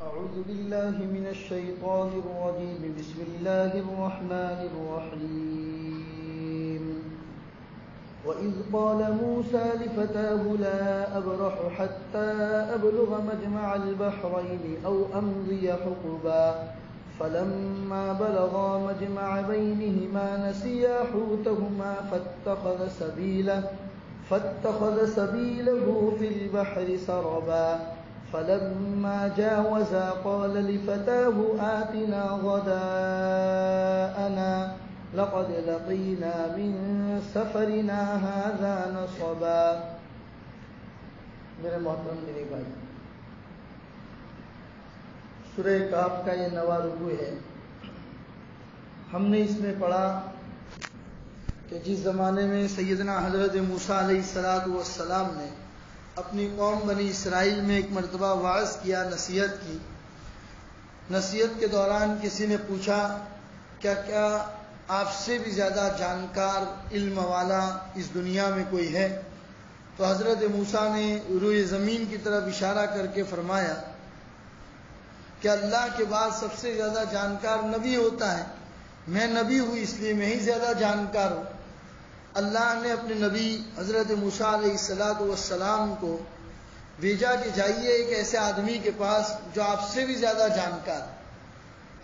أعوذ بالله من الشيطان الرجيم بسم الله الرحمن الرحيم وإذ قال موسى لفتاه لا أبرح حتى أبلغ مجمع البحرين أو أمضي حقبا فلما بلغا مجمع بينهما نسيا حوتهما فاتخذ سبيله في البحر سربا فلما جاوزا قال لفتاه آتنا غداءنا لقد لقينا من سفرنا هذا نصبا. میرے محترم دینی بھائی، سورہ کہف کا یہ 9واں رکوع ہے. ہم نے اس میں پڑھا کہ جس زمانے میں سیدنا حضرت موسیٰ علیہ السلام نے اپنی قوم بنی اسرائیل میں ایک مرتبہ وعظ کیا، نصیحت کی. نصیحت کے دوران کسی نے پوچھا کیا آپ سے بھی زیادہ جانکار علم والا اس دنیا میں کوئی ہے؟ تو حضرت موسیٰ نے روئے زمین کی طرف اشارہ کر کے فرمایا کہ اللہ کے بعد سب سے زیادہ جانکار نبی ہوتا ہے. میں نبی ہوں اس لیے میں ہی زیادہ جانکار ہوں. اللہ نے اپنے نبی حضرت موسیٰ علیہ السلام کو بھیجا کہ جائیے ایک ایسے آدمی کے پاس جو آپ سے بھی زیادہ جانکار،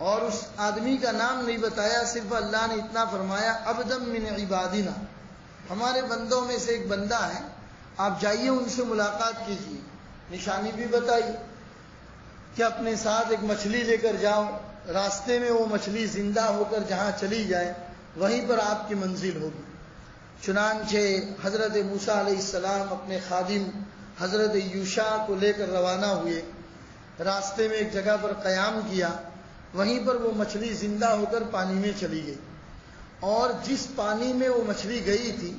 اور اس آدمی کا نام نہیں بتایا، صرف اللہ نے اتنا فرمایا عبدم من عبادنا، ہمارے بندوں میں سے ایک بندہ ہے، آپ جائیے ان سے ملاقات کیجیے. نشانی بھی بتائی کہ اپنے ساتھ ایک مچھلی لے کر جاؤ، راستے میں وہ مچھلی زندہ ہو کر جہاں چلی جائے وہیں پر آپ کی منزل ہوگی. چنانچہ حضرت موسیٰ علیہ السلام اپنے خادم حضرت یوشع کو لے کر روانہ ہوئے. راستے میں ایک جگہ پر قیام کیا، وہیں پر وہ مچھلی زندہ ہو کر پانی میں چلی گئی. اور جس پانی میں وہ مچھلی گئی تھی،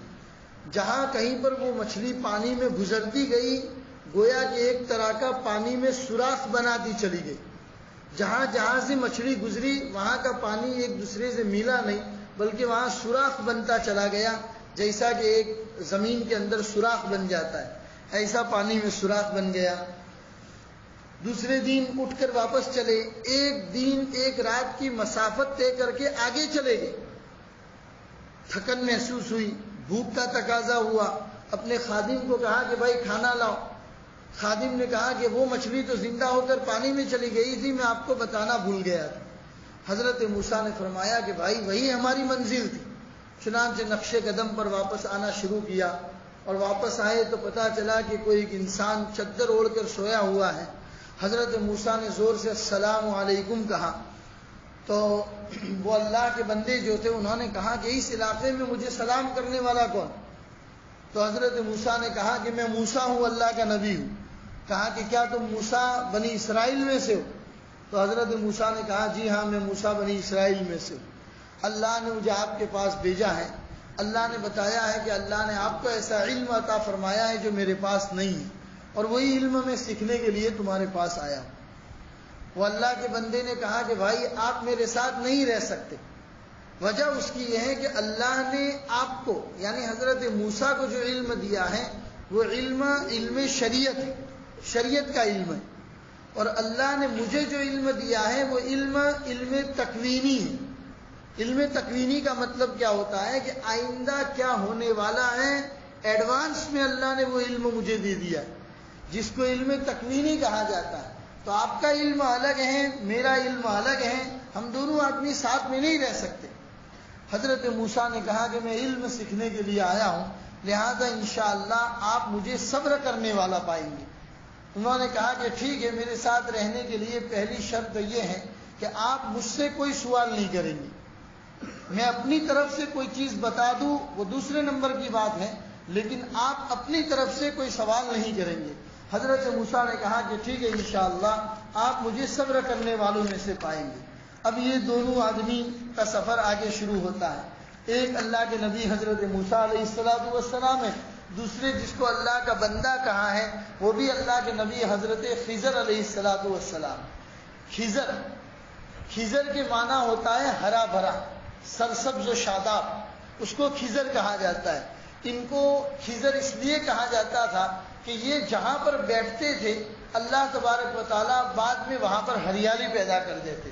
جہاں کہیں پر وہ مچھلی پانی میں گزرتی گئی، گویا کہ ایک طرح کا پانی میں سوراخ بناتی چلی گئی. جہاں جہاں سے مچھلی گزری وہاں کا پانی ایک دوسرے سے ملا نہیں، بلکہ وہاں سوراخ بنتا چلا گیا. جیسا کہ ایک زمین کے اندر سوراخ بن جاتا ہے، ایسا پانی میں سوراخ بن گیا. دوسرے دن اٹھ کر واپس چلے، ایک دن ایک رات کی مسافت طے کر کے آگے چلے گئے. تھکن محسوس ہوئی، بھوک کا تقاضا ہوا. اپنے خادم کو کہا کہ بھائی کھانا لاؤ. خادم نے کہا کہ وہ مچھلی تو زندہ ہو کر پانی میں چلی گئی تھی، میں آپ کو بتانا بھول گیا تھا. حضرت موسیٰ نے فرمایا کہ بھائی وہی ہماری منزل تھی. چنانچہ نقش قدم پر واپس آنا شروع کیا، اور واپس آئے تو پتہ چلا کہ کوئی ایک انسان چادر اوڑھ کر سویا ہوا ہے. حضرت موسیٰ نے زور سے السلام علیکم کہا تو وہ اللہ کے بندے جو تھے انہوں نے کہا کہ اس علاقے میں مجھے سلام کرنے والا کون؟ تو حضرت موسیٰ نے کہا کہ میں موسیٰ ہوں، اللہ کا نبی ہوں. کہا کہ کیا تم موسیٰ بنی اسرائیل میں سے ہو؟ تو حضرت موسیٰ نے کہا جی ہاں میں موسیٰ بنی اسرائیل میں سے ہوں. اللہ نے مجھے آپ کے پاس بھیجا ہے. اللہ نے بتایا ہے کہ اللہ نے آپ کو ایسا علم عطا فرمایا ہے جو میرے پاس نہیں ہے، اور وہی علم میں سیکھنے کے لیے تمہارے پاس آیا ہوں. وہ اللہ کے بندے نے کہا کہ بھائی آپ میرے ساتھ نہیں رہ سکتے. وجہ اس کی یہ ہے کہ اللہ نے آپ کو یعنی حضرت موسیٰ کو جو علم دیا ہے وہ علم شریعت ہے، شریعت کا علم ہے. اور اللہ نے مجھے جو علم دیا ہے وہ علم تکوینی ہے. علم تکوینی کا مطلب کیا ہوتا ہے کہ آئندہ کیا ہونے والا ہے، ایڈوانس میں اللہ نے وہ علم مجھے دے دیا ہے، جس کو علم تکوینی کہا جاتا ہے. تو آپ کا علم الگ ہے، میرا علم الگ ہے، ہم دونوں آدمی ساتھ میں نہیں رہ سکتے. حضرت موسیٰ نے کہا کہ میں علم سیکھنے کے لیے آیا ہوں، لہذا انشاءاللہ آپ مجھے صبر کرنے والا پائیں گے. انہوں نے کہا کہ ٹھیک ہے، میرے ساتھ رہنے کے لیے پہلی شرط یہ ہے کہ آپ مجھ سے کوئی سوال نہیں کریں گے. میں اپنی طرف سے کوئی چیز بتا دوں وہ دوسرے نمبر کی بات ہے، لیکن آپ اپنی طرف سے کوئی سوال نہیں کریں گے. حضرت موسیٰ نے کہا کہ ٹھیک ہے انشاءاللہ آپ مجھے صبر کرنے والوں میں سے پائیں گے. اب یہ دونوں آدمی کا سفر آگے شروع ہوتا ہے. ایک اللہ کے نبی حضرت موسیٰ علیہ السلام ہے، دوسرے جس کو اللہ کا بندہ کہا ہے وہ بھی اللہ کے نبی حضرت خضر علیہ السلام. خضر کے معنی ہوتا ہے ہرا بھرا، سرسبز و شاداب، اس کو خضر کہا جاتا ہے. ان کو خضر اس لیے کہا جاتا تھا کہ یہ جہاں پر بیٹھتے تھے اللہ تبارک و تعالیٰ بعد میں وہاں پر ہریالی پیدا کر دیتے.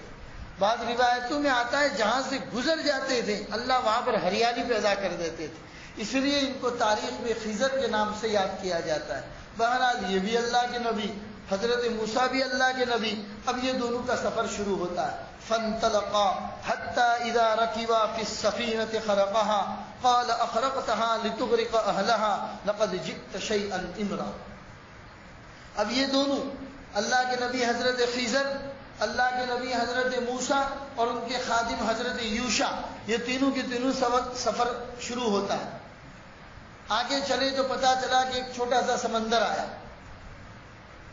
بعض روایتوں میں آتا ہے جہاں سے گزر جاتے تھے اللہ وہاں پر ہریالی پیدا کر دیتے تھے. اس لیے ان کو تاریخ میں خضر کے نام سے یاد کیا جاتا ہے. بہرحال یہ بھی اللہ کے نبی, حضرت موسیٰ بھی اللہ کے نبی. اب یہ دونوں کا سفر شروع ہوتا ہے. فانطلقا حتى اذا ركبا في السفينة خرقها قال اخرقتها لتغرق اهلها لقد جئت شيئا امرا. اب یہ دونوں اللہ کے نبی حضرت خضر, اللہ کے نبی حضرت موسیٰ اور ان کے خادم حضرت یوشع, یہ تینوں کے تینوں سفر شروع ہوتا ہے. آگے چلے تو پتہ چلا کہ ایک چھوٹا سا سمندر آیا.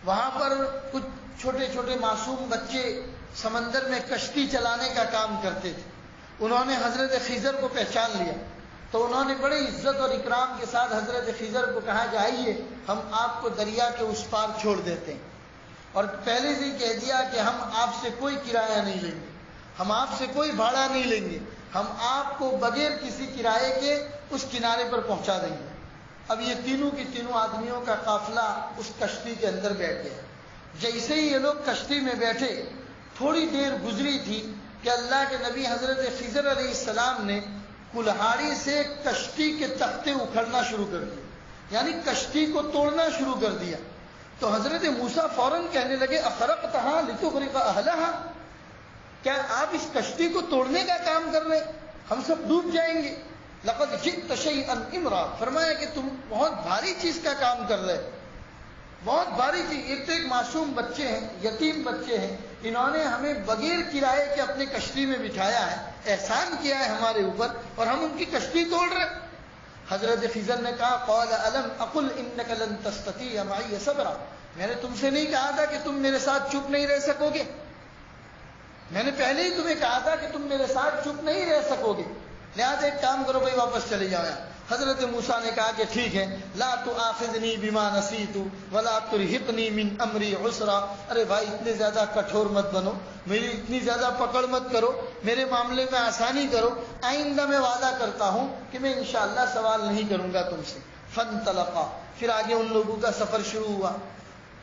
وہاں پر کچھ چھوٹے چھوٹے معصوم بچے سمندر میں کشتی چلانے کا کام کرتے تھے. انہوں نے حضرت خضر کو پہچان لیا تو انہوں نے بڑے عزت اور اکرام کے ساتھ حضرت خضر کو کہا کہ آئیے ہم آپ کو دریا کے اس پار چھوڑ دیتے ہیں. اور پہلے سے ہی کہہ دیا کہ ہم آپ سے کوئی کرایہ نہیں لیں گے, ہم آپ سے کوئی بھاڑا نہیں لیں گے, ہم آپ کو بغیر کسی کرائے کے اس کنارے پر پہنچا دیں گے. اب یہ تینوں کے تینوں آدمیوں کا قافلہ اس کشتی کے اندر بیٹھ گیا. جیسے ہی یہ لوگ کشتی میں بیٹھے تھوڑی دیر گزری تھی کہ اللہ کے نبی حضرت خضر علیہ السلام نے کلہاڑی سے کشتی کے تختے اکھڑنا شروع کر دیے, یعنی کشتی کو توڑنا شروع کر دیا. تو حضرت موسیٰ فوراً کہنے لگے اخرقتها لتغرق اهلها, کیا آپ اس کشتی کو توڑنے کا کام کر رہے, ہم سب ڈوب جائیں گے. لقد جئت شيئا امرا, فرمایا کہ تم بہت بھاری چیز کا کام کر رہے, بہت بھاری چیز. ایک تو ایک معصوم بچے ہیں, یتیم بچے ہیں, انہوں نے ہمیں بغیر کرائے کے اپنے کشتی میں بٹھایا ہے, احسان کیا ہے ہمارے اوپر, اور ہم ان کی کشتی توڑ رہے. حضرت خضر نے کہا قال الم اقل انک لن تستطيع معي صبرا, میں نے تم سے نہیں کہا تھا کہ تم میرے ساتھ چپ نہیں رہ سکو گے, میں نے پہلے ہی تمہیں کہا تھا کہ تم میرے ساتھ چپ نہیں رہ سکو گے, لہذا ایک کام کرو بھائی واپس چلے جاؤ. حضرت موسیٰ نے کہا کہ ٹھیک ہے, لا تؤاخذنی بما نسیت ولا ترهقنی من امری عسرا. ارے بھائی اتنے زیادہ کٹھور مت بنو, میری اتنی زیادہ پکڑ مت کرو, میرے معاملے میں آسانی کرو. آئندہ میں وعدہ کرتا ہوں کہ میں انشاءاللہ سوال نہیں کروں گا تم سے. فانطلقا, پھر آگے ان لوگوں کا سفر شروع ہوا.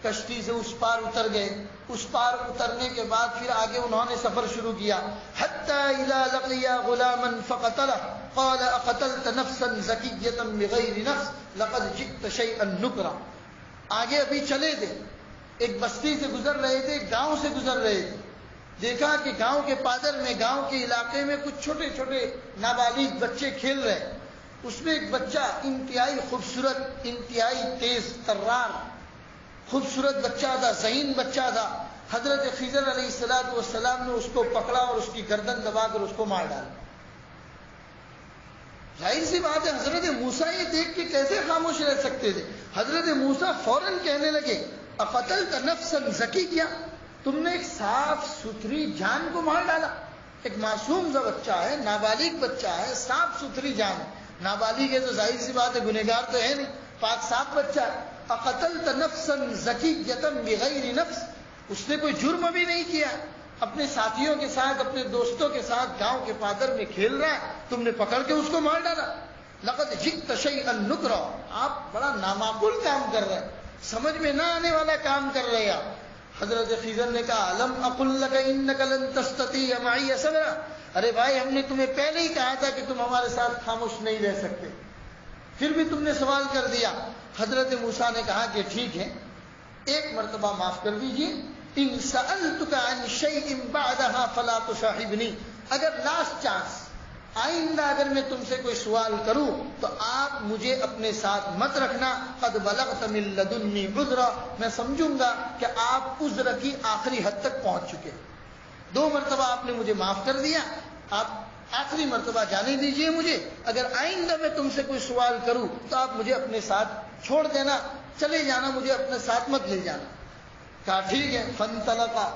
کشتی سے اس پار اتر گئے. اس پار اترنے کے بعد پھر آگے انہوں نے سفر شروع کیا. حتی اذا لقیا غلاما فقتلہ قال اقتلت نفسا زکیۃ بغیر نفس لقد جئت شیئا نکرا. آگے ابھی چلے تھے, ایک بستی سے گزر رہے تھے, ایک گاؤں سے گزر رہے تھے. دیکھا کہ گاؤں کے پادر میں, گاؤں کے علاقے میں کچھ چھوٹے چھوٹے نابالغ بچے کھیل رہے. اس میں ایک بچہ انتہائی خوبصورت, انتہائی تیز ترار خوبصورت بچہ تھا, ذہین بچہ تھا. حضرت خضر علیہ السلام نے اس کو پکڑا اور اس کی گردن دبا کر اس کو مار ڈالا. ظاہر سی بات ہے حضرت موسیٰ یہ دیکھ کے کیسے خاموش رہ سکتے تھے. حضرت موسیٰ فوراً کہنے لگے اقتلت نفسا زکیہ, تم نے ایک صاف ستھری جان کو مار ڈالا. ایک معصوم سا بچہ ہے, نابالغ بچہ ہے, صاف ستھری جان ہے. نابالغ ہے تو ظاہر سی بات ہے گنہگار تو ہے نہیں, پاک صاف بچہ ہے. اقتلت نفسا زکیۃ بغیر نفس, اس نے کوئی جرم بھی نہیں کیا, اپنے ساتھیوں کے ساتھ, اپنے دوستوں کے ساتھ گاؤں کے پادر میں کھیل رہا ہے, تم نے پکڑ کے اس کو مار ڈالا. لقد جئت شیئا نکرا, آپ بڑا نامعقول کام کر رہے ہیں, سمجھ میں نہ آنے والا کام کر رہے ہیں. حضرت خضر نے کہا الم اقل لک انک لن تستطیع معی صبرا, ارے بھائی ہم نے تمہیں پہلے ہی کہا تھا کہ تم ہمارے ساتھ خاموش نہیں رہ سکتے, پھر بھی تم نے سوال کر دیا. حضرت موسیٰ نے کہا کہ ٹھیک ہے, ایک مرتبہ معاف کر دیجیے. ان سألتک عن شیء بعدها فلا تصاحبنی, اگر لاسٹ چانس آئندہ اگر میں تم سے کوئی سوال کروں تو آپ مجھے اپنے ساتھ مت رکھنا. قد بلغت من لدنی عذرا, میں سمجھوں گا کہ آپ عذر کی آخری حد تک پہنچ چکے. 2 مرتبہ آپ نے مجھے معاف کر دیا, آپ آخری مرتبہ جانے دیجئے مجھے. اگر آئندہ میں تم سے کوئی سوال کروں تو آپ مجھے اپنے ساتھ چھوڑ دینا, چلے جانا, مجھے اپنے ساتھ مت لے جانا. کہا ٹھیک ہے. فانطلقا,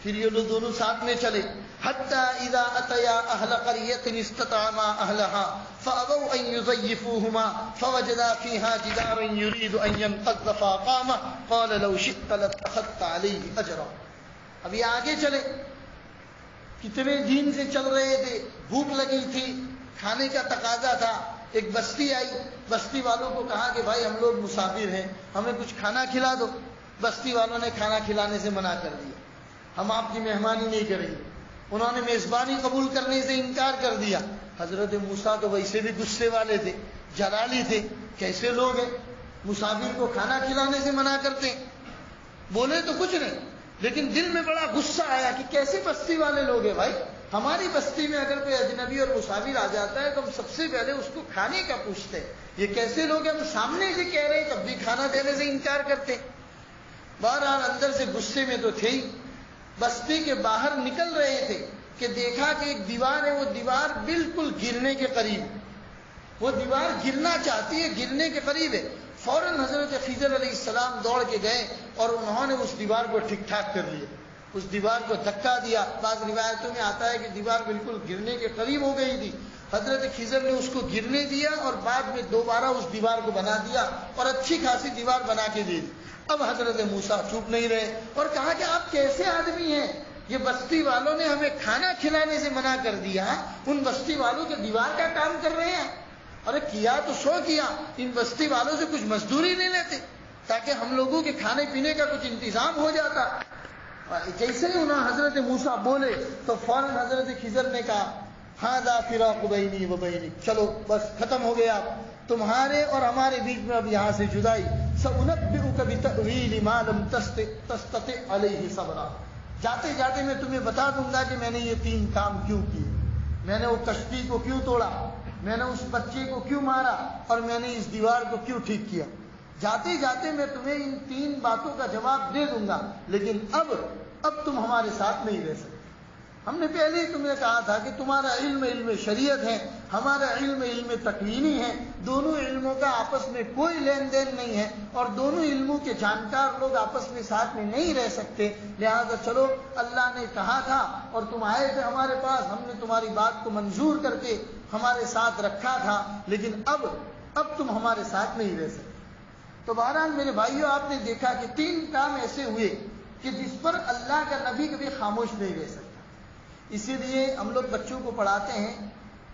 پھر یہ لوگ دونوں ساتھ میں چلے. حتی اذا اتیا اہل قریۃ استطعما اہلها فابوا ان یضیفوهما فوجدا فیها جدارا یرید ان ينقض فاقامه قال لو شئت لاتخذت علیہ اجرا. اب یہ آگے چلے, کتنے دن سے چل رہے تھے, بھوک لگی تھی, کھانے کا تقاضا تھا. ایک بستی آئی، بستی والوں کو کہا کہ بھائی ہم لوگ مسافر ہیں، ہمیں کچھ کھانا کھلا دو۔ بستی والوں نے کھانا کھلانے سے منع کر دیا، ہم آپ کی مہمانی نہیں کریں گے۔ انہوں نے میزبانی قبول کرنے سے انکار کر دیا۔ حضرت موسیٰ تو ویسے بھی غصے والے تھے، جلالی تھے، کیسے لوگ ہیں مسافر کو کھانا کھلانے سے منع کرتے ہیں؟ بولے تو کچھ نہیں، لیکن دل میں بڑا غصہ آیا کہ کیسے بستی والے لوگ ہیں بھائی، ہماری بستی میں اگر کوئی اجنبی اور مسافر آ جاتا ہے تو ہم سب سے پہلے اس کو کھانے کا پوچھتے ہیں، یہ کیسے لوگ ہیں؟ ہم سامنے سے کہہ رہے ہیں تب بھی کھانا دینے سے انکار کرتے۔ بہرحال اندر سے غصے میں تو تھے ہی، بستی کے باہر نکل رہے تھے کہ دیکھا کہ ایک دیوار ہے، وہ دیوار بالکل گرنے کے قریب، وہ دیوار گرنا چاہتی ہے، گرنے کے قریب ہے۔ فوراً حضرت خضر علیہ السلام دوڑ کے گئے اور انہوں نے اس دیوار کو ٹھیک ٹھاک کر لیا، اس دیوار کو دھکا دیا۔ بعض روایتوں میں آتا ہے کہ دیوار بالکل گرنے کے قریب ہو گئی تھی، حضرت خضر نے اس کو گرنے دیا اور بعد میں دوبارہ اس دیوار کو بنا دیا اور اچھی خاصی دیوار بنا کے دے دی۔ اب حضرت موسیٰ چپ نہیں رہے اور کہا کہ آپ کیسے آدمی ہیں، یہ بستی والوں نے ہمیں کھانا کھلانے سے منع کر دیا، ان بستی والوں کے دیوار کا کام کر رہے ہیں؟ ارے کیا تو سو کیا، ان بستی والوں سے کچھ مزدوری نہیں لیتے تاکہ ہم لوگوں کے کھانے پینے کا کچھ انتظام ہو جاتا۔ جیسے ہی انہوں حضرت موسیٰ بولے تو فوراً حضرت خضر نے کہا ھذا فراق بینی و بینک، چلو بس ختم ہو گیا تمہارے اور ہمارے بیچ میں اب یہاں سے جدائی۔ سأنبئک بتأویل ما لم تستطع علیہ صبرا، جاتے جاتے میں تمہیں بتا دوں گا کہ میں نے یہ 3 کام کیوں کیے، میں نے وہ کشتی کو کیوں توڑا، میں نے اس بچے کو کیوں مارا اور میں نے اس دیوار کو کیوں ٹھیک کیا۔ جاتے جاتے میں تمہیں ان 3 باتوں کا جواب دے دوں گا، لیکن اب تم ہمارے ساتھ نہیں رہ سکتے۔ ہم نے پہلے ہی تمہیں کہا تھا کہ تمہارا علم شریعت ہے، ہمارا علم تکوینی ہے، دونوں علموں کا آپس میں کوئی لین دین نہیں ہے اور دونوں علموں کے جانکار لوگ آپس میں ساتھ میں نہیں رہ سکتے، لہذا چلو اللہ نے کہا تھا اور تم آئے تھے ہمارے پاس، ہم نے تمہاری بات کو منظور کر کے ہمارے ساتھ رکھا تھا، لیکن اب تم ہمارے ساتھ نہیں رہ سکتے۔ تو بہرحال میرے بھائیوں، آپ نے دیکھا کہ 3 کام ایسے ہوئے کہ جس پر اللہ کا نبی کبھی خاموش نہیں رہ سکتا۔ اسی لیے ہم لوگ بچوں کو پڑھاتے ہیں،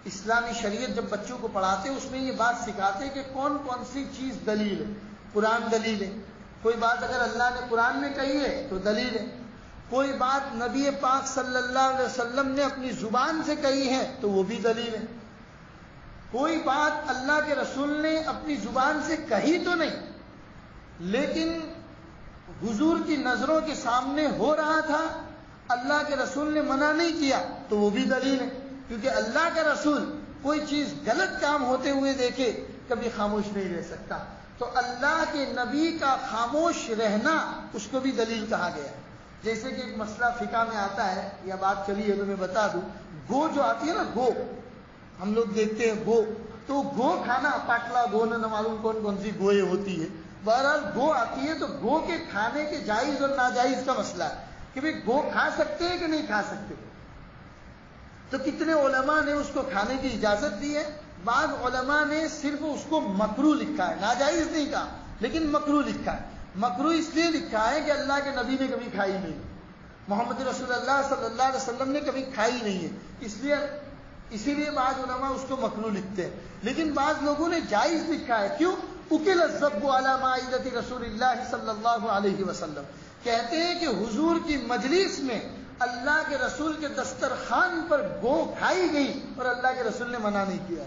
اسلامی شریعت جب بچوں کو پڑھاتے ہیں اس میں یہ بات سکھاتے ہیں کہ کون کون سی چیز دلیل ہے۔ قرآن دلیل ہے، کوئی بات اگر اللہ نے قرآن میں کہی ہے تو دلیل ہے، کوئی بات نبی پاک صلی اللہ علیہ وسلم نے اپنی زبان سے کہی ہے تو وہ بھی دلیل ہے، کوئی بات اللہ کے رسول نے اپنی زبان سے کہی تو نہیں لیکن حضور کی نظروں کے سامنے ہو رہا تھا، اللہ کے رسول نے منع نہیں کیا تو وہ بھی دلیل ہے، کیونکہ اللہ کا رسول کوئی چیز غلط کام ہوتے ہوئے دیکھے کبھی خاموش نہیں رہ سکتا، تو اللہ کے نبی کا خاموش رہنا اس کو بھی دلیل کہا گیا۔ جیسے کہ ایک مسئلہ فقہ میں آتا ہے، یا بات چلی ہے تو میں بتا دوں، گو جو آتی ہے نا، گو ہم لوگ دیکھتے ہیں گو، تو گو کھانا، پاٹلا گو نہ معلوم کون کون سی گوئے ہوتی ہے، بہرحال گو آتی ہے تو گو کے کھانے کے جائز اور ناجائز کا مسئلہ ہے کہ بھئی گو کھا سکتے ہیں کہ نہیں کھا سکتے، تو کتنے علماء نے اس کو کھانے کی اجازت دی ہے، بعض علماء نے صرف اس کو مکروہ لکھا ہے، ناجائز نہیں کہا لیکن مکروہ لکھا ہے۔ مکروہ اس لیے لکھا ہے کہ اللہ کے نبی نے کبھی کھائی نہیں، محمد رسول اللہ صلی اللہ علیہ وسلم نے کبھی کھائی نہیں ہے، اسی لیے بعض علماء اس کو مکروہ لکھتے ہیں، لیکن بعض لوگوں نے جائز لکھا ہے۔ کیوں؟ اکل الذب علی مائدۃ رسول اللہ صلی اللہ علیہ وسلم، کہتے ہیں کہ حضور کی مجلس میں اللہ کے رسول کے دسترخوان پر گو کھائی گئی اور اللہ کے رسول نے منع نہیں کیا،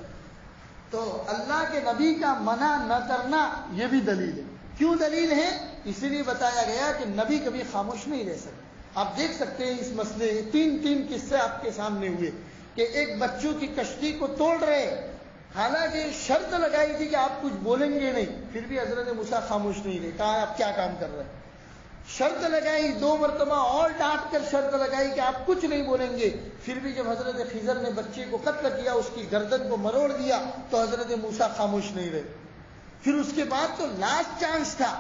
تو اللہ کے نبی کا منع نہ کرنا یہ بھی دلیل ہے۔ کیوں دلیل ہے؟ اسی لیے بتایا گیا کہ نبی کبھی خاموش نہیں رہ سکتے۔ آپ دیکھ سکتے ہیں اس مسئلے 3 قصے آپ کے سامنے ہوئے کہ ایک بچوں کی کشتی کو توڑ رہے، حالانکہ شرط لگائی تھی کہ آپ کچھ بولیں گے نہیں، پھر بھی حضرت موسیٰ خاموش نہیں رہے، کہا آپ کیا کام کر رہے ہیں، شرط لگائی 2 مرتبہ اور ڈانٹ کر شرط لگائی کہ آپ کچھ نہیں بولیں گے، پھر بھی جب حضرت خضر نے بچے کو قتل کیا، اس کی گردن کو مروڑ دیا تو حضرت موسیٰ خاموش نہیں رہے۔ پھر اس کے بعد تو لاسٹ چانس تھا،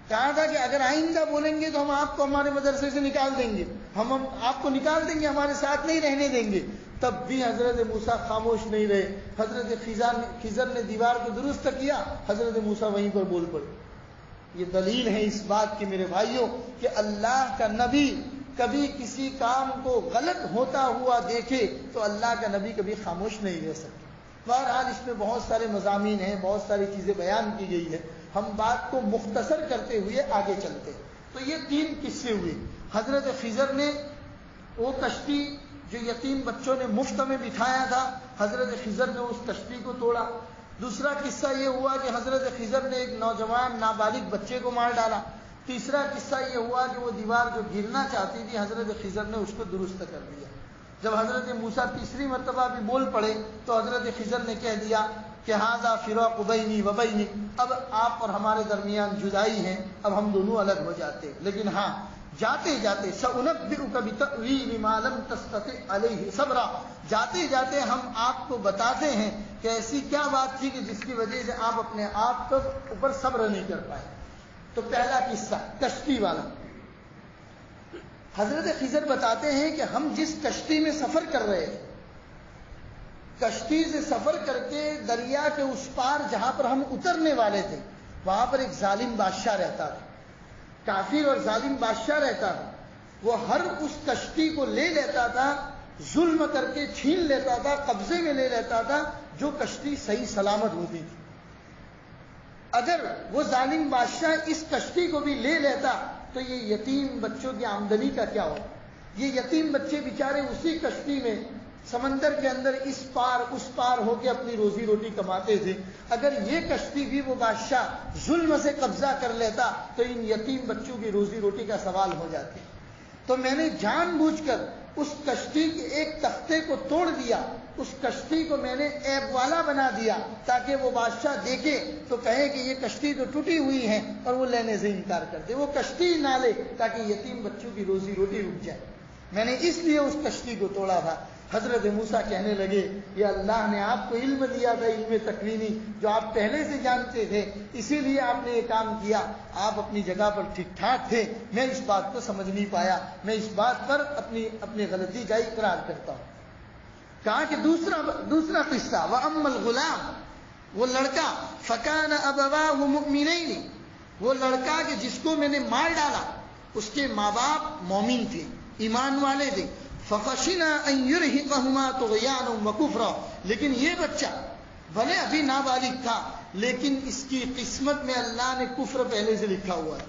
کہا تھا کہ اگر آئندہ بولیں گے تو ہم آپ کو ہمارے مدرسے سے نکال دیں گے، ہم آپ کو نکال دیں گے، ہمارے ساتھ نہیں رہنے دیں گے، تب بھی حضرت موسیٰ خاموش نہیں رہے۔ حضرت خضر نے دیوار کو درست کیا، حضرت موسیٰ وہیں پر بول پڑے۔ یہ دلیل ہے اس بات کی میرے بھائیوں کہ اللہ کا نبی کبھی کسی کام کو غلط ہوتا ہوا دیکھے تو اللہ کا نبی کبھی خاموش نہیں رہ سکتا۔ بہرحال اس میں بہت سارے مضامین ہیں، بہت ساری چیزیں بیان کی گئی ہے، ہم بات کو مختصر کرتے ہوئے آگے چلتے ہیں۔ تو یہ 3 قصے ہوئے۔ حضرت خضر نے وہ کشتی جو یتیم بچوں نے مفت میں بٹھایا تھا، حضرت خضر نے اس کشتی کو توڑا۔ دوسرا قصہ یہ ہوا کہ حضرت خضر نے ایک نوجوان نابالغ بچے کو مار ڈالا۔ تیسرا قصہ یہ ہوا کہ وہ دیوار جو گرنا چاہتی تھی، حضرت خضر نے اس کو درست کر دیا۔ جب حضرت موسیٰ تیسری مرتبہ بھی بول پڑے تو حضرت خضر نے کہہ دیا کہ ھذا فراق بینی و بینک، اب آپ اور ہمارے درمیان جدائی ہے، اب ہم دونوں الگ ہو جاتے، لیکن ہاں جاتے جاتے سأنبئک بتأویل ما لم تستطع علیہ صبرا، جاتے جاتے ہم آپ کو بتاتے ہیں کہ ایسی کیا بات تھی کہ جس کی وجہ سے آپ اپنے آپ کے اوپر صبر نہیں کر پائے۔ تو پہلا قصہ کشتی والا، حضرت خضر بتاتے ہیں کہ ہم جس کشتی میں سفر کر رہے تھے، کشتی سے سفر کر کے دریا کے اس پار جہاں پر ہم اترنے والے تھے، وہاں پر ایک ظالم بادشاہ رہتا تھا، کافر اور ظالم بادشاہ رہتا تھا۔ وہ ہر اس کشتی کو لے لیتا تھا، ظلم کر کے چھین لیتا تھا، قبضے میں لے لیتا تھا، جو کشتی صحیح سلامت ہوتی تھی۔ اگر وہ ظالم بادشاہ اس کشتی کو بھی لے لیتا تو یہ یتیم بچوں کی آمدنی کا کیا ہو؟ یہ یتیم بچے بیچارے اسی کشتی میں سمندر کے اندر اس پار اس پار ہو کے اپنی روزی روٹی کماتے تھے۔ اگر یہ کشتی بھی وہ بادشاہ ظلم سے قبضہ کر لیتا تو ان یتیم بچوں کی روزی روٹی کا سوال ہو جاتی۔ تو میں نے جان بوجھ کر اس کشتی کے ایک تختے کو توڑ دیا، اس کشتی کو میں نے عیب والا بنا دیا تاکہ وہ بادشاہ دیکھے تو کہے کہ یہ کشتی تو ٹوٹی ہوئی ہے اور وہ لینے سے انکار کر دے، وہ کشتی نہ لے تاکہ یتیم بچوں کی روزی روٹی رک جائے۔ میں نے اس لیے اس کشتی کو توڑا تھا۔ حضرت موسیٰ کہنے لگے یہ اللہ نے آپ کو علم دیا تھا، علم تکوینی، جو آپ پہلے سے جانتے تھے، اسی لیے آپ نے یہ کام کیا۔ آپ اپنی جگہ پر ٹھیک ٹھاک تھے، میں اس بات کو سمجھ نہیں پایا، میں اس بات پر اپنی غلطی کا اقرار کرتا ہوں۔ کہا کہ دوسرا قصہ وَأَمَّا الْغُلَامُ، وہ لڑکا فَكَانَ أَبَوَاهُ مُؤْمِنَيْنِ، وہ لڑکا کہ جس کو میں نے مار ڈالا اس کے ماں باپ مومن تھے، ایمان والے تھے۔ فَخَشِنَا أَن يُرْهِقَهُمَا طُغْيَانًا وَكُفْرًا، لیکن یہ بچہ بھلے ابھی نابالغ تھا لیکن اس کی قسمت میں اللہ نے کفر پہلے سے لکھا ہوا ہے۔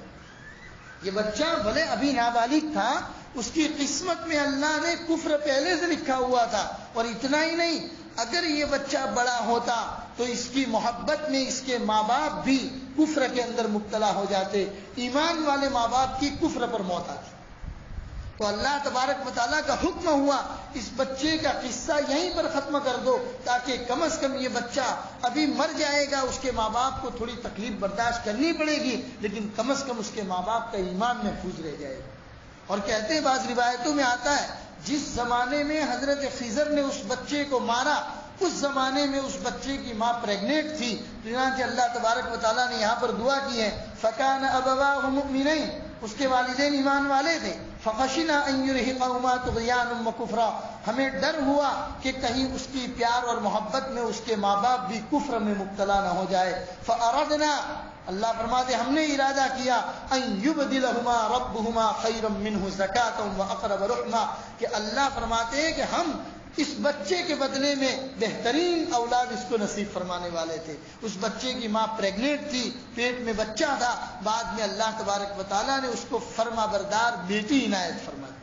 یہ بچہ بھلے ابھی نابالغ تھا، اس کی قسمت میں اللہ نے کفر پہلے سے لکھا ہوا تھا۔ اور اتنا ہی نہیں، اگر یہ بچہ بڑا ہوتا تو اس کی محبت میں اس کے ماں باپ بھی کفر کے اندر مبتلا ہو جاتے، ایمان والے ماں باپ کی کفر پر موت آتی۔ تو اللہ تبارک و تعالیٰ کا حکم ہوا اس بچے کا قصہ یہیں پر ختم کر دو تاکہ کم از کم یہ بچہ ابھی مر جائے گا، اس کے ماں باپ کو تھوڑی تکلیف برداشت کرنی پڑے گی لیکن کم از کم اس کے ماں باپ کا ایمان محفوظ رہ جائے گا۔ اور کہتے ہیں بعض روایتوں میں آتا ہے جس زمانے میں حضرت خضر نے اس بچے کو مارا اس زمانے میں اس بچے کی ماں پریگننٹ تھی، چنانچہ اللہ تبارک و تعالیٰ نے یہاں پر دعا کی ہے فَكَانَ أَبَوَاهُ مُؤْمِنَيْنِ، اس کے والدین ایمان والے تھے۔ فَخَشِنَا أَن يُرْهِقَهُمَا طُغْيَانًا وَكُفْرًا، ہمیں ڈر ہوا کہ کہیں اس کی پیار اور محبت میں اس کے ماں باپ بھی کفر میں مبتلا نہ ہو جائے۔ فَأَرَدْنَا، اللہ فرماتے ہم نے ارادہ کیا ان یبدلہما ربہما خیرا منہ زکاۃ واقرب رحما، کہ اللہ فرماتے ہیں کہ ہم اس بچے کے بدلے میں بہترین اولاد اس کو نصیب فرمانے والے تھے۔ اس بچے کی ماں پریگننٹ تھی، پیٹ میں بچہ تھا، بعد میں اللہ تبارک و تعالیٰ نے اس کو فرما بردار بیٹی عنایت فرمائی۔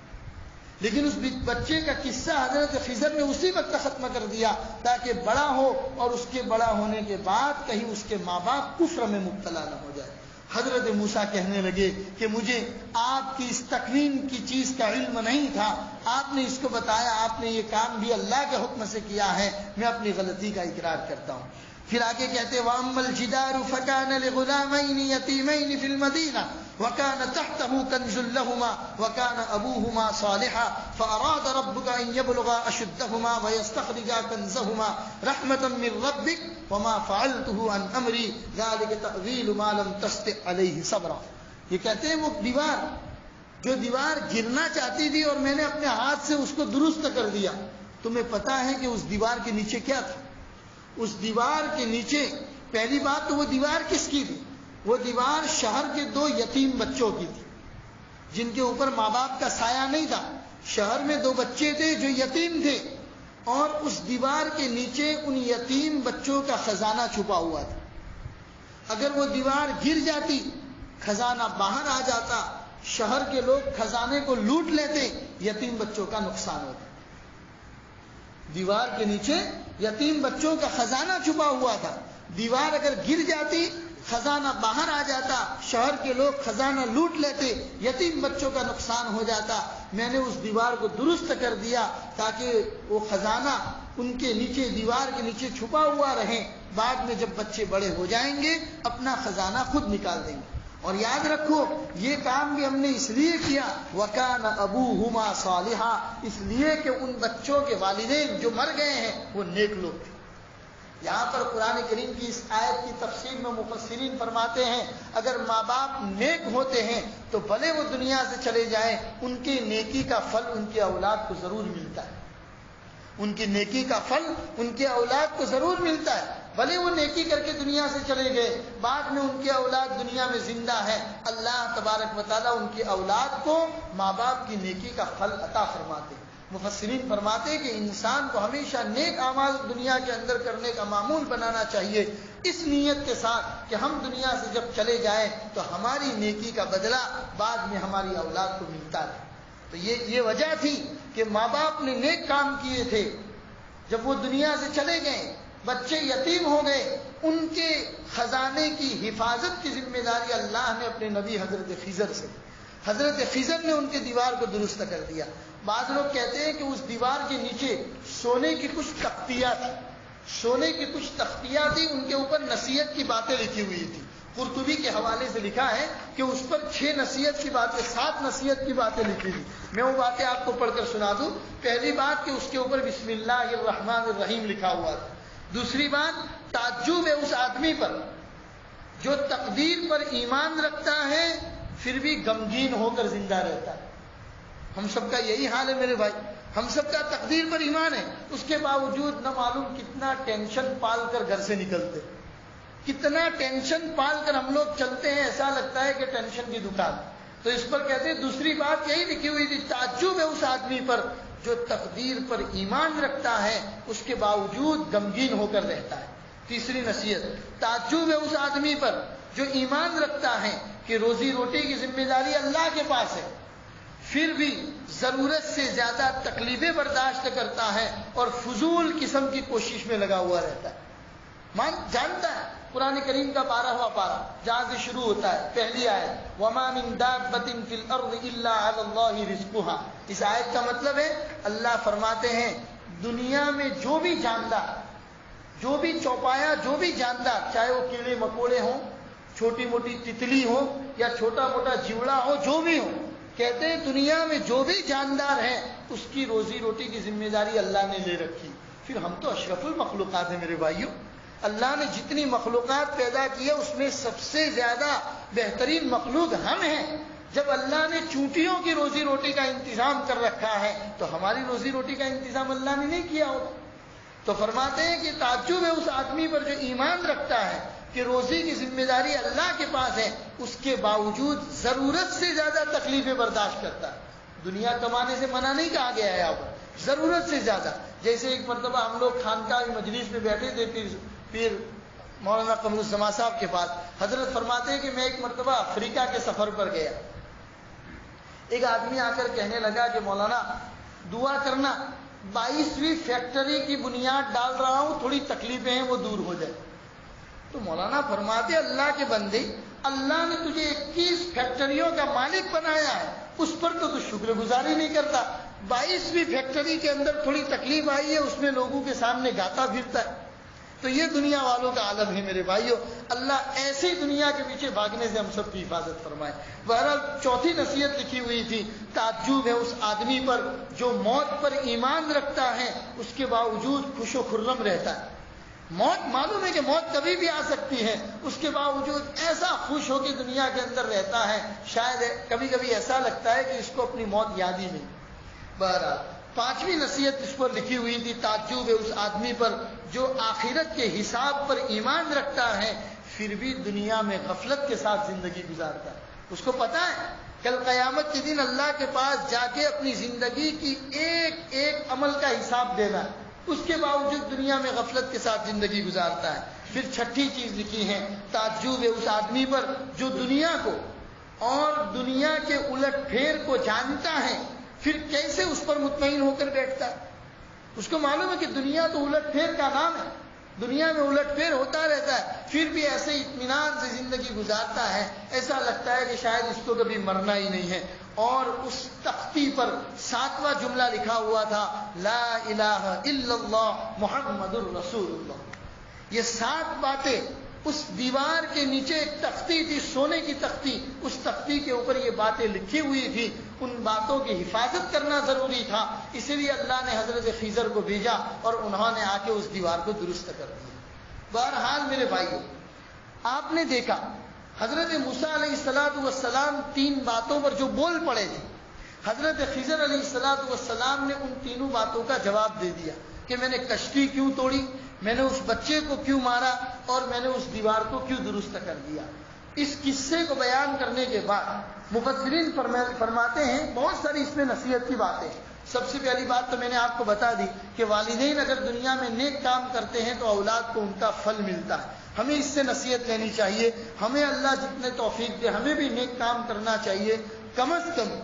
لیکن اس بچے کا قصہ حضرت خضر نے اسی وقت ختم کر دیا تاکہ بڑا ہو اور اس کے بڑا ہونے کے بعد کہیں اس کے ماں باپ کفر میں مبتلا نہ ہو جائے۔ حضرت موسیٰ کہنے لگے کہ مجھے آپ کی اس تکوین کی چیز کا علم نہیں تھا، آپ نے اس کو بتایا، آپ نے یہ کام بھی اللہ کے حکم سے کیا ہے، میں اپنی غلطی کا اقرار کرتا ہوں۔ پھر آگے کہتے وَأَمَّا الْجِدَارُ فَكَانَ لِغُلَامَيْنِ يَتِيمَيْنِ فِي الْمَدِينَةِ وَكَانَ تَحْتَهُ كَنْزٌ لَهُمَا وَكَانَ أَبُوهُمَا صَالِحًا فَأَرَادَ رَبُّكَ أَن يَبْلُغَا أَشُدَّهُمَا وَيَسْتَخْرِجَا كَنْزَهُمَا رَحْمَةً مِّن رَّبِّكَ وَمَا فَعَلْتُهُ عَنْ أَمْرِي ذَلِكَ تَأْوِيلُ مَا لَمْ تَسْطِع عَلَيْهِ صَبْرًا۔ یہ کہتے ہیں وہ دیوار گرنا چاہتی تھی اور میں نے اپنے ہاتھ سے اس کو درست کر دیا۔ تمہیں پتہ ہے کہ اس دیوار کے نیچے کیا تھا؟ اس دیوار کے نیچے پہلی بات تو وہ دیوار کس کی تھی؟ وہ دیوار شہر کے 2 یتیم بچوں کی تھی جن کے اوپر ماں باپ کا سایہ نہیں تھا۔ شہر میں 2 بچے تھے جو یتیم تھے، اور اس دیوار کے نیچے ان یتیم بچوں کا خزانہ چھپا ہوا تھا. اگر وہ دیوار گر جاتی، خزانہ باہر آ جاتا، شہر کے لوگ خزانے کو لوٹ لیتے، یتیم بچوں کا نقصان ہوتا. دیوار کے نیچے یتیم بچوں کا خزانہ چھپا ہوا تھا. دیوار اگر گر جاتی، خزانہ باہر آ جاتا، شہر کے لوگ خزانہ لوٹ لیتے، یتیم بچوں کا نقصان ہو جاتا. میں نے اس دیوار کو درست کر دیا تاکہ وہ خزانہ ان کے نیچے، دیوار کے نیچے چھپا ہوا رہے. بعد میں جب بچے بڑے ہو جائیں گے اپنا خزانہ خود نکال دیں گے. اور یاد رکھو یہ کام بھی ہم نے اس لیے کیا وَكَانَ أَبُوهُمَا صَالِحًا، اس لیے کہ ان بچوں کے والدین جو مر گئے ہیں وہ نیک لوگ تھے. یہاں پر قرآن کریم کی اس آیت کی تفسیر میں مفسرین فرماتے ہیں اگر ماں باپ نیک ہوتے ہیں تو بھلے وہ دنیا سے چلے جائیں، ان کی نیکی کا پھل ان کی اولاد کو ضرور ملتا ہے. ان کی نیکی کا پھل ان کی اولاد کو ضرور ملتا ہے. بھلے وہ نیکی کر کے دنیا سے چلے گئے، بعد میں ان کی اولاد دنیا میں زندہ ہے، اللہ تبارک و تعالیٰ ان کی اولاد کو ماں باپ کی نیکی کا پھل عطا فرماتے ہیں. مفسرین فرماتے ہیں کہ انسان کو ہمیشہ نیک اعمال دنیا کے اندر کرنے کا معمول بنانا چاہیے، اس نیت کے ساتھ کہ ہم دنیا سے جب چلے جائیں تو ہماری نیکی کا بدلہ بعد میں ہماری اولاد کو ملتا ہے. تو یہ وجہ تھی کہ ماں باپ نے نیک کام کیے تھے. جب وہ دنیا سے چلے گئے، بچے یتیم ہو گئے، ان کے خزانے کی حفاظت کی ذمہ داری اللہ نے اپنے نبی حضرت خضر سے، حضرت خضر نے ان کے دیوار کو درست کر دیا. بعض لوگ کہتے ہیں کہ اس دیوار کے نیچے سونے کی کچھ تختیاں تھیں، سونے کی کچھ تختیاں تھیں، ان کے اوپر نصیحت کی باتیں لکھی ہوئی تھی. قرطبی کے حوالے سے لکھا ہے کہ اس پر 6 نصیحت کی باتیں، 7 نصیحت کی باتیں لکھی تھی. میں وہ باتیں آپ کو پڑھ کر سنا دوں. پہلی بات کہ اس کے اوپر بسم اللہ الرحمن الرحیم لکھا ہوا تھا. دوسری بات تعجب ہے اس آدمی پر جو تقدیر پر ایمان رکھتا ہے پھر بھی غمگین ہو کر زندہ رہتا ہے. ہم سب کا یہی حال ہے میرے بھائی، ہم سب کا تقدیر پر ایمان ہے، اس کے باوجود نہ معلوم کتنا ٹینشن پال کر گھر سے نکلتے، کتنا ٹینشن پال کر ہم لوگ چلتے ہیں، ایسا لگتا ہے کہ ٹینشن کی دکان. تو اس پر کہتے ہیں دوسری بات یہی لکھی ہوئی تھی، تعجب ہے اس آدمی پر جو تقدیر پر ایمان رکھتا ہے اس کے باوجود غمگین ہو کر رہتا ہے. تیسری نصیحت، تعجب ہے اس آدمی پر جو ایمان رکھتا ہے کہ روزی روٹی کی ذمہ داری اللہ کے پاس ہے، پھر بھی ضرورت سے زیادہ تکلیفیں برداشت کرتا ہے اور فضول قسم کی کوشش میں لگا ہوا رہتا ہے. جانتا ہے قرآن کریم کا 12واں پارہ جہاں سے شروع ہوتا ہے، پہلی آیت وَمَا مِن دَابَّةٍ فِي الْأَرْضِ إِلَّا عَلَى اللَّهِ رِزْقُهَا. اس آیت کا مطلب ہے اللہ فرماتے ہیں دنیا میں جو بھی جاندار، جو بھی چوپایا، جو بھی جاندار، چاہے وہ کیڑے مکوڑے ہوں، چھوٹی موٹی تتلی ہو یا چھوٹا موٹا جیوڑا ہو، جو بھی ہو، کہتے ہیں دنیا میں جو بھی جاندار ہیں اس کی روزی روٹی کی ذمہ داری اللہ نے لے رکھی. پھر ہم تو اشرف المخلوقات ہیں میرے بھائیوں. اللہ نے جتنی مخلوقات پیدا کی ہے اس میں سب سے زیادہ بہترین مخلوق ہم ہیں. جب اللہ نے چونٹیوں کی روزی روٹی کا انتظام کر رکھا ہے تو ہماری روزی روٹی کا انتظام اللہ نے نہیں کیا ہوگا. تو فرماتے ہیں کہ تعجب ہے اس آدمی پر جو ایمان رکھتا ہے کہ روزی کی ذمہ داری اللہ کے پاس ہے، اس کے باوجود ضرورت سے زیادہ تکلیفیں برداشت کرتا ہے. دنیا کمانے سے منع نہیں کہا گیا ہے یہاں پر، ضرورت سے زیادہ. جیسے ایک مرتبہ ہم لوگ خانقاہ مجلس میں بیٹھے تھے پیر مولانا قمر الزمان صاحب کے پاس. حضرت فرماتے ہیں کہ میں ایک مرتبہ افریقہ کے سفر پر گیا. ایک آدمی آ کر کہنے لگا کہ مولانا دعا کرنا، 22ویں فیکٹری کی بنیاد ڈال رہا ہوں، تھوڑی تکلیفیں ہیں وہ دور ہو جائے. تو مولانا فرماتے اللہ کے بندے، اللہ نے تجھے 21 فیکٹریوں کا مالک بنایا ہے، اس پر تو شکر گزاری نہیں کرتا. 22ویں فیکٹری کے اندر تھوڑی تکلیف آئی ہے، اس میں لوگوں کے سامنے گاتا پھرتا ہے. تو یہ دنیا والوں کا عالم ہے میرے بھائیوں. اللہ ایسی دنیا کے پیچھے بھاگنے سے ہم سب کی حفاظت فرمائے. بہرحال چوتھی نصیحت لکھی ہوئی تھی، تعجب ہے اس آدمی پر جو موت پر ایمان رکھتا ہے اس کے باوجود خوش و خرم رہتا ہے. موت معلوم ہے کہ موت کبھی بھی آ سکتی ہے، اس کے باوجود ایسا خوش ہو کے دنیا کے اندر رہتا ہے، شاید کبھی کبھی ایسا لگتا ہے کہ اس کو اپنی موت یاد ہی نہیں. بہرحال 5ویں نصیحت اس پر لکھی ہوئی تھی، تعجب ہے اس آدمی پر جو آخرت کے حساب پر ایمان رکھتا ہے پھر بھی دنیا میں غفلت کے ساتھ زندگی گزارتا ہے. اس کو پتا ہے کل قیامت کے دن اللہ کے پاس جا کے اپنی زندگی کی ایک ایک عمل کا حساب دینا ہے. اس کے باوجود دنیا میں غفلت کے ساتھ زندگی گزارتا ہے۔ پھر چھٹی چیز لکھی ہے، تعجب ہے اس آدمی پر جو دنیا کو اور دنیا کے الٹ پھیر کو جانتا ہے، پھر کیسے اس پر مطمئن ہو کر بیٹھتا ہے۔ اس کو معلوم ہے کہ دنیا تو الٹ پھیر کا نام ہے، دنیا میں الٹ پھیر ہوتا رہتا ہے، پھر بھی ایسے اطمینان سے زندگی گزارتا ہے، ایسا لگتا ہے کہ شاید اس کو کبھی مرنا ہی نہیں ہے۔ اور اس تختی پر 7واں جملہ لکھا ہوا تھا، لا الہ الا اللہ محمد الرسول اللہ۔ یہ 7 باتیں اس دیوار کے نیچے ایک تختی تھی، سونے کی تختی، اس تختی کے اوپر یہ باتیں لکھی ہوئی تھی، ان باتوں کی حفاظت کرنا ضروری تھا، اسی لیے اللہ نے حضرت خضر کو بھیجا اور انہوں نے آ کے اس دیوار کو درست کر دیا۔ بہرحال میرے بھائیوں، آپ نے دیکھا حضرت موسیٰ علیہ السلام 3 باتوں پر جو بول پڑے تھے، حضرت خضر علیہ السلام نے ان تینوں باتوں کا جواب دے دیا کہ میں نے کشتی کیوں توڑی، میں نے اس بچے کو کیوں مارا اور میں نے اس دیوار کو کیوں درست کر دیا۔ اس قصے کو بیان کرنے کے بعد مفسرین فرماتے ہیں بہت ساری اس میں نصیحت کی باتیں ہیں۔ سب سے پہلی بات تو میں نے آپ کو بتا دی کہ والدین اگر دنیا میں نیک کام کرتے ہیں تو اولاد کو ان کا پھل ملتا ہے۔ ہمیں اس سے نصیحت لینی چاہیے، ہمیں اللہ جتنے توفیق دے ہمیں بھی نیک کام کرنا چاہیے، کم از کم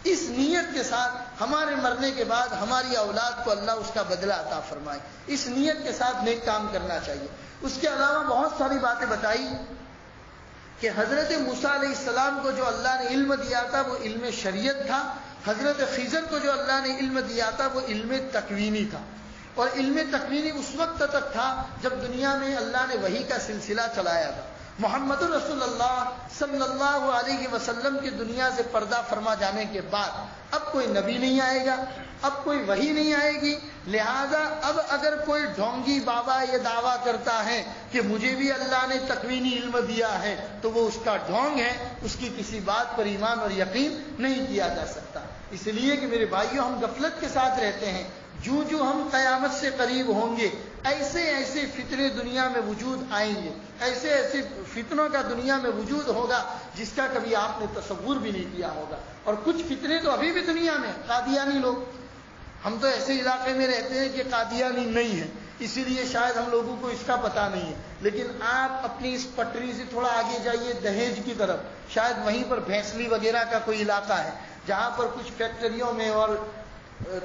اس نیت کے ساتھ ہمارے مرنے کے بعد ہماری اولاد کو اللہ اس کا بدلہ عطا فرمائے، اس نیت کے ساتھ نیک کام کرنا چاہیے۔ اس کے علاوہ بہت ساری باتیں بتائی کہ حضرت موسیٰ علیہ السلام کو جو اللہ نے علم دیا تھا وہ علم شریعت تھا، حضرت خضر کو جو اللہ نے علم دیا تھا وہ علم تکوینی تھا، اور علم تکوینی اس وقت تک تھا جب دنیا میں اللہ نے وحی کا سلسلہ چلایا تھا۔ محمد رسول اللہ صلی اللہ علیہ وسلم کی دنیا سے پردہ فرما جانے کے بعد اب کوئی نبی نہیں آئے گا، اب کوئی وحی نہیں آئے گی، لہذا اب اگر کوئی ڈھونگی بابا یہ دعویٰ کرتا ہے کہ مجھے بھی اللہ نے تکوینی علم دیا ہے تو وہ اس کا ڈھونگ ہے، اس کی کسی بات پر ایمان اور یقین نہیں کیا جا سکتا۔ اس لیے کہ میرے بھائیوں، ہم غفلت کے ساتھ رہتے ہیں، جو ہم قیامت سے قریب ہوں گے ایسے ایسے فتنے دنیا میں وجود آئیں گے، ایسے ایسے فتنوں کا دنیا میں وجود ہوگا جس کا کبھی آپ نے تصور بھی نہیں کیا ہوگا۔ اور کچھ فتنے تو ابھی بھی دنیا میں، قادیانی لوگ، ہم تو ایسے علاقے میں رہتے ہیں کہ قادیانی نہیں ہے، اسی لیے شاید ہم لوگوں کو اس کا پتہ نہیں ہے، لیکن آپ اپنی اس پٹری سے تھوڑا آگے جائیے دہیج کی طرف، شاید وہیں پر بھینسلی وغیرہ کا کوئی علاقہ ہے جہاں پر کچھ فیکٹریوں میں اور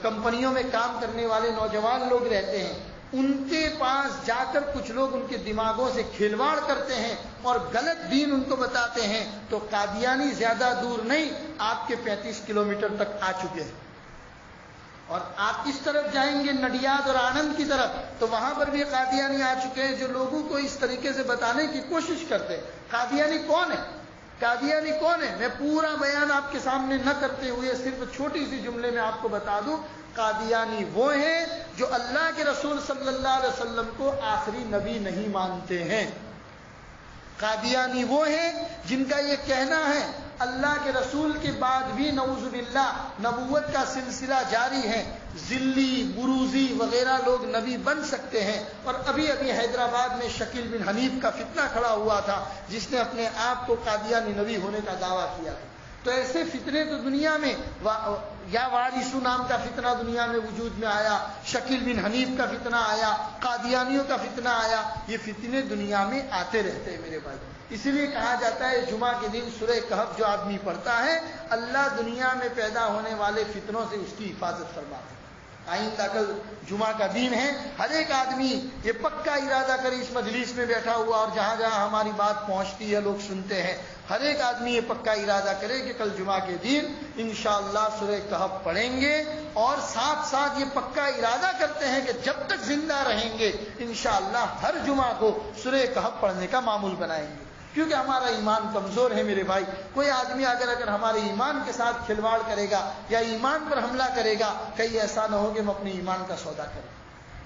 کمپنیوں میں کام کرنے والے نوجوان لوگ رہتے ہیں، ان کے پاس جا کر کچھ لوگ ان کے دماغوں سے کھلواڑ کرتے ہیں اور غلط دین ان کو بتاتے ہیں، تو قادیانی زیادہ دور نہیں، آپ کے 35 کلومیٹر تک آ چکے ہیں۔ اور آپ اس طرف جائیں گے نڈیاد اور آنند کی طرف تو وہاں پر بھی قادیانی آ چکے ہیں جو لوگوں کو اس طریقے سے بتانے کی کوشش کرتے ہیں۔ قادیانی کون ہے؟ قادیانی کون ہے؟ میں پورا بیان آپ کے سامنے نہ کرتے ہوئے صرف چھوٹی سی جملے میں آپ کو بتا دوں، قادیانی وہ ہیں جو اللہ کے رسول صلی اللہ علیہ وسلم کو آخری نبی نہیں مانتے ہیں۔ قادیانی وہ ہیں جن کا یہ کہنا ہے اللہ کے رسول کے بعد بھی نعوذ باللہ نبوت کا سلسلہ جاری ہے، ذلی، بروزی وغیرہ لوگ نبی بن سکتے ہیں۔ اور ابھی حیدرآباد میں شکیل بن حنیف کا فتنہ کھڑا ہوا تھا جس نے اپنے آپ کو قادیانی نبی ہونے کا دعویٰ کیا ہے۔ تو ایسے فتنے تو دنیا میں، یا وارثو نام کا فتنہ دنیا میں وجود میں آیا، شکیل بن حنیف کا فتنہ آیا، قادیانیوں کا فتنہ آیا، یہ فتنے دنیا میں آتے رہتے ہیں میرے بھائی۔ اسی لیے کہا جاتا ہے جمعہ کے دن سورہ کہف جو آدمی پڑھتا ہے اللہ دنیا میں پیدا ہونے والے فتنوں سے اس کی حفاظت فرماتا ہے۔ آئندہ کل جمعہ کا دن ہے، ہر ایک آدمی یہ پکا ارادہ کرے اس مجلس میں بیٹھا ہوا اور جہاں جہاں ہماری بات پہنچتی ہے لوگ سنتے ہیں، ہر ایک آدمی یہ پکا ارادہ کرے کہ کل جمعہ کے دن انشاءاللہ سورہ کہف پڑھیں گے، اور ساتھ ساتھ یہ پکا ارادہ کرتے ہیں کہ جب تک زندہ رہیں گے انشاءاللہ ہر جمعہ کو سورہ کہف پڑھنے کا معمول بنائیں گے، کیونکہ ہمارا ایمان کمزور ہے میرے بھائی۔ کوئی آدمی اگر ہمارے ایمان کے ساتھ کھلواڑ کرے گا یا ایمان پر حملہ کرے گا، کہیں ایسا نہ ہو کہ ہم اپنے ایمان کا سودا کریں،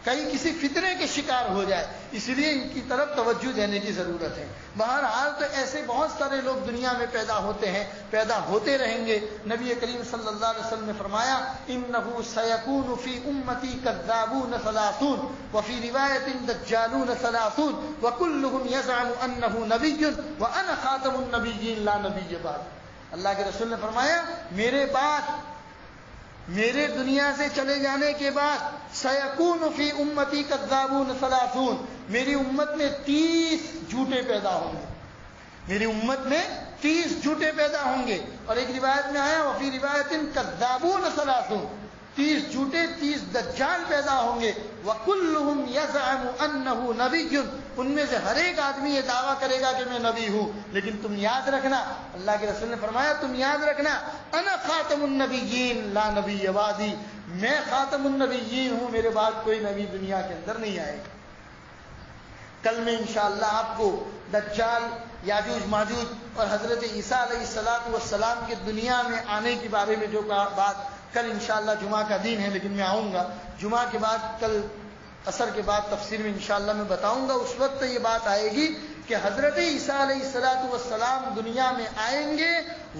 کہیں کسی فتنے کے شکار ہو جائے، اس لیے ان کی طرف توجہ دینے کی ضرورت ہے۔ بہرحال تو ایسے بہت سارے لوگ دنیا میں پیدا ہوتے ہیں، پیدا ہوتے رہیں گے۔ نبی کریم صلی اللہ علیہ وسلم نے فرمایا انه سيكون في امتي كذابون ثلاثون وفي روایت دجالون ثلاثون وكلهم يزعم انه نبي وانا خاتم النبيين لا نبي بعد۔ اللہ کے رسول نے فرمایا میرے دنیا سے چلے جانے کے بعد سیکون فی امتی کذابون ثلاثون، میری امت میں 30 جھوٹے پیدا ہوں گے، میری امت میں 30 جھوٹے پیدا ہوں گے. اور ایک روایت میں آیا وفی روایت کذابون ثلاثون، 30 جھوٹے 30 دجال پیدا ہوں گے. وکلہم یزعم انہ نبی، ان میں سے ہر ایک آدمی یہ دعویٰ کرے گا کہ میں نبی ہوں. لیکن تم یاد رکھنا، اللہ کے رسول نے فرمایا تم یاد رکھنا، انا خاتم النبیین لا نبی بعدی، میں خاتم النبیین ہوں، میرے بعد کوئی نبی دنیا کے اندر نہیں آئے گا. کل میں انشاءاللہ آپ کو دجال، یاجوج ماجوج اور حضرت عیسیٰ علیہ السلام کے دنیا میں آنے کے بارے میں جو بات کل انشاءاللہ جمعہ کا دن ہے، لیکن میں آؤں گا جمعہ کے بعد، کل عصر کے بعد تفسیر میں انشاءاللہ میں بتاؤں گا. اس وقت یہ بات آئے گی کہ حضرت عیسیٰ علیہ السلام دنیا میں آئیں گے،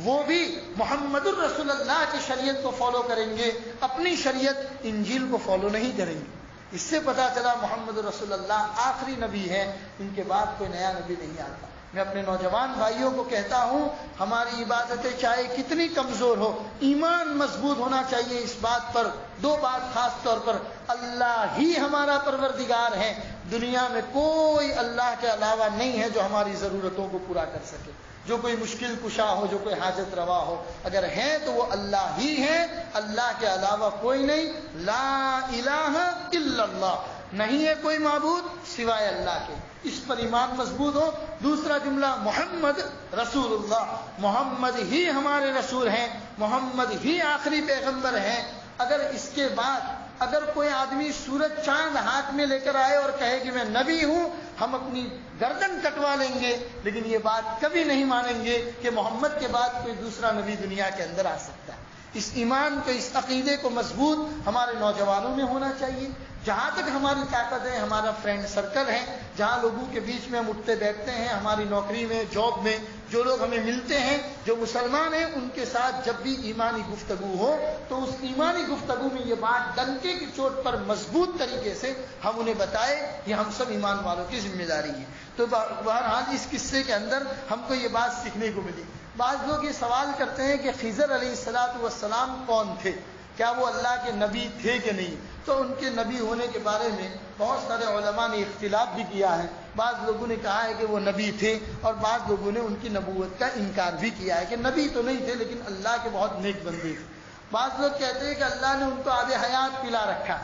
وہ بھی محمد الرسول اللہ کی شریعت کو فالو کریں گے، اپنی شریعت انجیل کو فالو نہیں کریں گے. اس سے پتہ چلا محمد رسول اللہ آخری نبی ہے، ان کے بعد کوئی نیا نبی نہیں آتا. میں اپنے نوجوان بھائیوں کو کہتا ہوں، ہماری عبادتیں چاہے کتنی کمزور ہو، ایمان مضبوط ہونا چاہیے اس بات پر. 2 بات خاص طور پر، اللہ ہی ہمارا پروردگار ہے، دنیا میں کوئی اللہ کے علاوہ نہیں ہے جو ہماری ضرورتوں کو پورا کر سکے، جو کوئی مشکل کشا ہو، جو کوئی حاجت روا ہو. اگر ہے تو وہ اللہ ہی ہے، اللہ کے علاوہ کوئی نہیں. لا الہ الا اللہ، نہیں ہے کوئی معبود سوائے اللہ کے. اس پر ایمان مضبوط ہو. دوسرا جملہ محمد رسول اللہ، محمد ہی ہمارے رسول ہیں، محمد ہی آخری پیغمبر ہیں. اگر اس کے بعد اگر کوئی آدمی سورج چاند ہاتھ میں لے کر آئے اور کہے کہ میں نبی ہوں، ہم اپنی گردن کٹوا لیں گے، لیکن یہ بات کبھی نہیں مانیں گے کہ محمد کے بعد کوئی دوسرا نبی دنیا کے اندر آ سکتا ہے. اس ایمان کو، اس عقیدے کو مضبوط ہمارے نوجوانوں میں ہونا چاہیے. جہاں تک ہماری طاقت ہے، ہمارا فرینڈ سرکل ہے، جہاں لوگوں کے بیچ میں ہم اٹھتے بیٹھتے ہیں، ہماری نوکری میں، جاب میں جو لوگ ہمیں ملتے ہیں جو مسلمان ہیں، ان کے ساتھ جب بھی ایمانی گفتگو ہو تو اس ایمانی گفتگو میں یہ بات ڈنکے کی چوٹ پر مضبوط طریقے سے ہم انہیں بتائے، یہ ہم سب ایمان والوں کی ذمہ داری ہے. تو بہرحال اس قصے کے اندر ہم کو یہ بات سیکھنے کو ملی. بعض لوگ یہ سوال کرتے ہیں کہ خضر علیہ السلام کون تھے، کیا وہ اللہ کے نبی تھے کہ نہیں؟ تو ان کے نبی ہونے کے بارے میں بہت سارے علماء نے اختلاف بھی کیا ہے. بعض لوگوں نے کہا ہے کہ وہ نبی تھے، اور بعض لوگوں نے ان کی نبوت کا انکار بھی کیا ہے کہ نبی تو نہیں تھے لیکن اللہ کے بہت نیک بندے تھے. بعض لوگ کہتے ہیں کہ اللہ نے ان کو آب حیات پلا رکھا،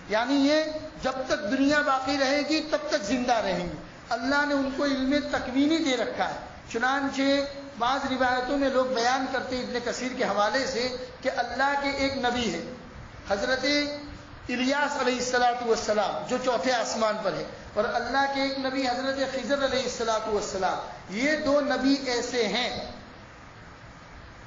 یعنی یہ جب تک دنیا باقی رہے گی تب تک زندہ رہیں گی. اللہ نے ان کو علم تکوینی دے رکھا ہے. چنانچہ بعض روایتوں میں لوگ بیان کرتے ہیں ابن کثیر کے حوالے سے کہ اللہ کے ایک نبی ہے حضرت الیاس علیہ السلام جو چوتھے آسمان پر ہے، اور اللہ کے ایک نبی حضرت خضر علیہ السلام. یہ 2 نبی ایسے ہیں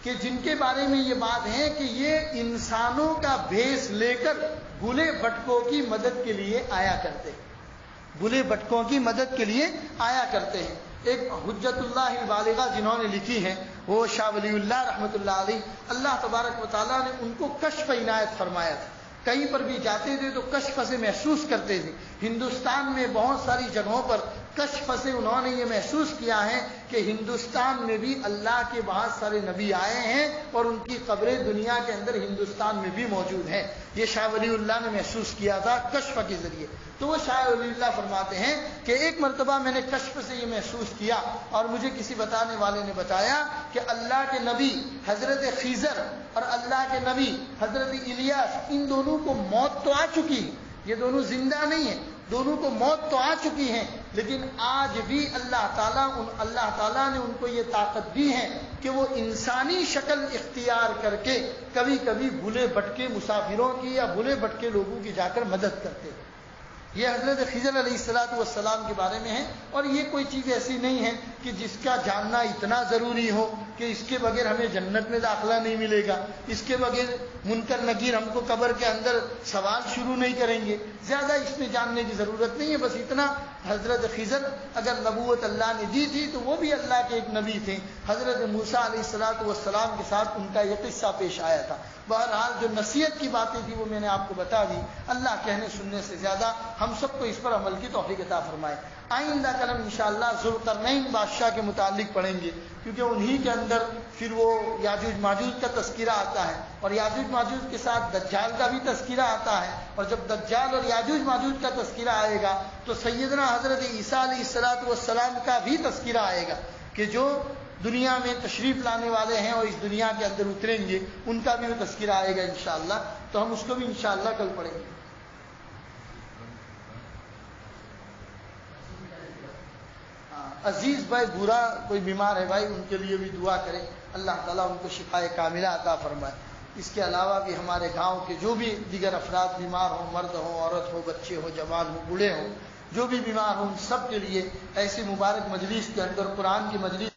کہ جن کے بارے میں یہ بات ہے کہ یہ انسانوں کا بھیس لے کر بھولے بھٹکوں کی مدد کے لیے آیا کرتے ہیں، بھولے بھٹکوں کی مدد کے لیے آیا کرتے ہیں. ایک حجت اللہ البالغہ جنہوں نے لکھی ہے وہ شاہ ولی اللہ رحمۃ اللہ علیہ، اللہ تبارک و تعالیٰ نے ان کو کشف عنایت فرمایا تھا. کہیں پر بھی جاتے تھے تو کشف سے محسوس کرتے تھے. ہندوستان میں بہت ساری جگہوں پر کشف سے انہوں نے یہ محسوس کیا ہے کہ ہندوستان میں بھی اللہ کے بہت سارے نبی آئے ہیں اور ان کی قبریں دنیا کے اندر ہندوستان میں بھی موجود ہیں. یہ شاہ ولی اللہ نے محسوس کیا تھا کشف کے ذریعے. تو وہ شاہ ولی اللہ فرماتے ہیں کہ ایک مرتبہ میں نے کشف سے یہ محسوس کیا اور مجھے کسی بتانے والے نے بتایا کہ اللہ کے نبی حضرت خضر اور اللہ کے نبی حضرت الیاس، ان دونوں کو موت تو آ چکی ہے، یہ دونوں زندہ نہیں ہیں، دونوں کو موت تو آ چکی ہے، لیکن آج بھی اللہ تعالیٰ نے ان کو یہ طاقت دی ہے کہ وہ انسانی شکل اختیار کر کے کبھی کبھی بھولے بھٹکے مسافروں کی یا بھولے بھٹکے لوگوں کی جا کر مدد کرتے ہیں. یہ حضرت خضر علیہ السلام کے بارے میں ہے. اور یہ کوئی چیز ایسی نہیں ہے کہ جس کا جاننا اتنا ضروری ہو کہ اس کے بغیر ہمیں جنت میں داخلہ نہیں ملے گا، اس کے بغیر منکر نکیر ہم کو قبر کے اندر سوال شروع نہیں کریں گے. زیادہ اس میں جاننے کی ضرورت نہیں ہے. بس اتنا، حضرت خضر اگر نبوت اللہ نے دی تھی تو وہ بھی اللہ کے ایک نبی تھے. حضرت موسیٰ علیہ السلام کے ساتھ ان کا یہ قصہ پیش آیا تھا. بہرحال جو نصیحت کی باتیں تھی وہ میں نے آپ کو بتا دی. اللہ کہنے سننے سے زیادہ ہم سب کو اس پر عمل کی توفیق عطا فرمائے. آئندہ کلم انشاءاللہ ذوالقرنین بادشاہ کے متعلق پڑھیں گے. کیونکہ انہی کے اندر پھر وہ یاجوج ماجوج کا تذکرہ آتا ہے، اور یاجوج ماجوج کے ساتھ دجال کا بھی تذکرہ آتا ہے، اور جب دجال اور یاجوج ماجوج کا تذکرہ آئے گا تو سیدنا حضرت عیسیٰ علیہ السلام کا بھی تذکرہ آئے گا کہ جو دنیا میں تشریف لانے والے ہیں اور اس دنیا کے اندر اتریں گے، ان کا بھی وہ تذکرہ آئے گا انشاءاللہ، تو ہم اس کو بھی انشاءاللہ کل پڑھیں گے۔ عزیز بھائی بورا کوئی بیمار ہے بھائی، ان کے لیے بھی دعا کریں، اللہ تعالیٰ ان کو شفاء کاملہ عطا فرمائے۔ اس کے علاوہ بھی ہمارے گاؤں کے جو بھی دیگر افراد بیمار ہوں، مرد ہوں، عورت ہو، بچے ہو، جوان ہو، بوڑھے ہوں، جو بھی بیمار ہوں، ان سب کے لیے ایسی مبارک مجلس کے اندر، قرآن کی مجلس